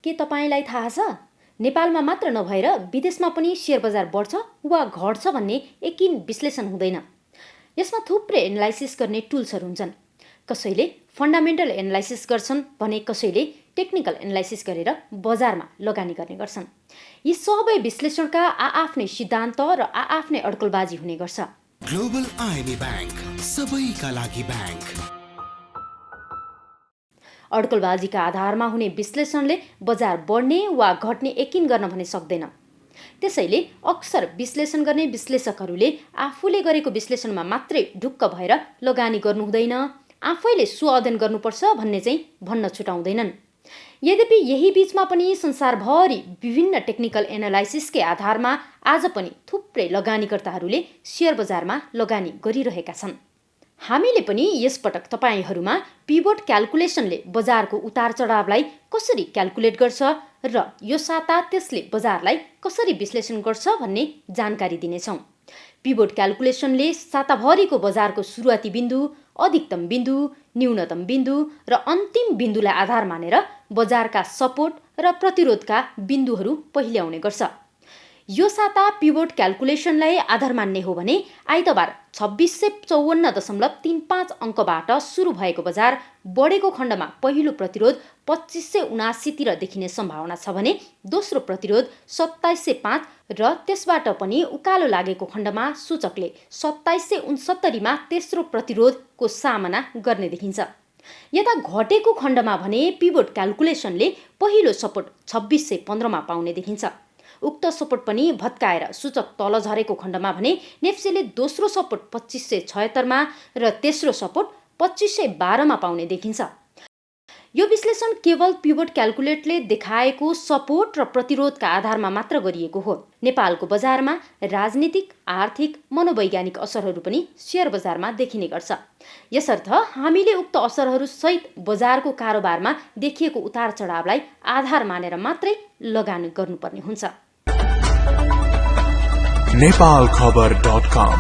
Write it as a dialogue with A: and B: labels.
A: के तपाईलाई थाहा छ नेपालमा मात्र नभएर विदेशमा पनि शेयर बजार बढ्छ वा घट्छ भन्ने एकिन विश्लेषण हुँदैन। यसमा थुप्रै एनालाइसिस गर्ने टुल्सहरू हुन्छन्। कसैले फन्डामेन्टल एनालाइसिस गर्छन् भने कसैले टेक्निकल एनालाइसिस गरेर बजारमा लगानी गर्ने गर्छन्। यी सबै विश्लेषणका आआफ्नै सिद्धान्त र आआफ्नै अड्कलबाजी हुने गर्छ।
B: ग्लोबल आइबी बैंक, सबैका लागि बैंक।
A: अड्कलबाजीका आधारमा हुने विश्लेषणले बजार बढ्ने वा घट्ने यकिन गर्न भने सक्दैन। त्यसैले अक्सर विश्लेषण गर्ने विश्लेषकहरूले आफूले गरेको विश्लेषणमा मात्रै ढुक्क भएर लगानी गर्नु हुँदैन, आफैले स्वअध्ययन गर्नुपर्छ भन्ने चाहिँ भन्न छुटाउँदैनन्। यद्यपि यही बीचमा पनि संसारभरि विभिन्न टेक्निकल एनालाइसिसकै आधारमा आज पनि थुप्रै लगानीकर्ताहरूले शेयर बजारमा लगानी गरिरहेका छन्। हामीले पनि यसपटक तपाईहरूमा पिभोट क्याल्कुलेसनले बजारको उतार चढावलाई कसरी क्याल्कुलेट गर्छ र यो साता त्यसले बजारलाई कसरी विश्लेषण गर्छ भन्ने जानकारी दिनेछौँ। पिभोट क्याल्कुलेसनले साताभरिको बजारको सुरुवाती बिन्दु, अधिकतम बिन्दु, न्यूनतम बिन्दु र अन्तिम बिन्दुलाई आधार मानेर बजारका सपोर्ट र प्रतिरोधका बिन्दुहरू पहिल्याउने गर्छ। यो साता पिभोट क्याल्कुलेसनलाई आधार मान्ने हो भने आइतबार 2654.35 अङ्कबाट सुरु भएको बजार बढेको खण्डमा पहिलो प्रतिरोध 2579 तिर देखिने सम्भावना छ भने दोस्रो प्रतिरोध 2705 र त्यसबाट पनि उकालो लागेको खण्डमा सूचकले 2769 मा तेस्रो प्रतिरोधको सामना गर्ने देखिन्छ। यता घटेको खण्डमा भने पिभोट क्याल्कुलेसनले पहिलो सपोर्ट 2615 मा पाउने देखिन्छ। उक्त सपोर्ट पनि भत्काएर सूचक तल झरेको खण्डमा भने नेप्सीले दोस्रो सपोर्ट 2576 मा र तेस्रो सपोर्ट 2512 मा पाउने देखिन्छ। यो विश्लेषण केवल पिभोट क्याल्कुलेटले देखाएको सपोर्ट र प्रतिरोधका आधारमा मात्र गरिएको हो। नेपालको बजारमा राजनीतिक, आर्थिक, मनोवैज्ञानिक असरहरू पनि शेयर बजारमा देखिने गर्छ। यसर्थ हामीले उक्त असरहरू सहित बजारको कारोबारमा देखिएको उतार चढावलाई आधार मानेर मात्रै लगानी गर्नुपर्ने हुन्छ।
B: Nepalkhabar.com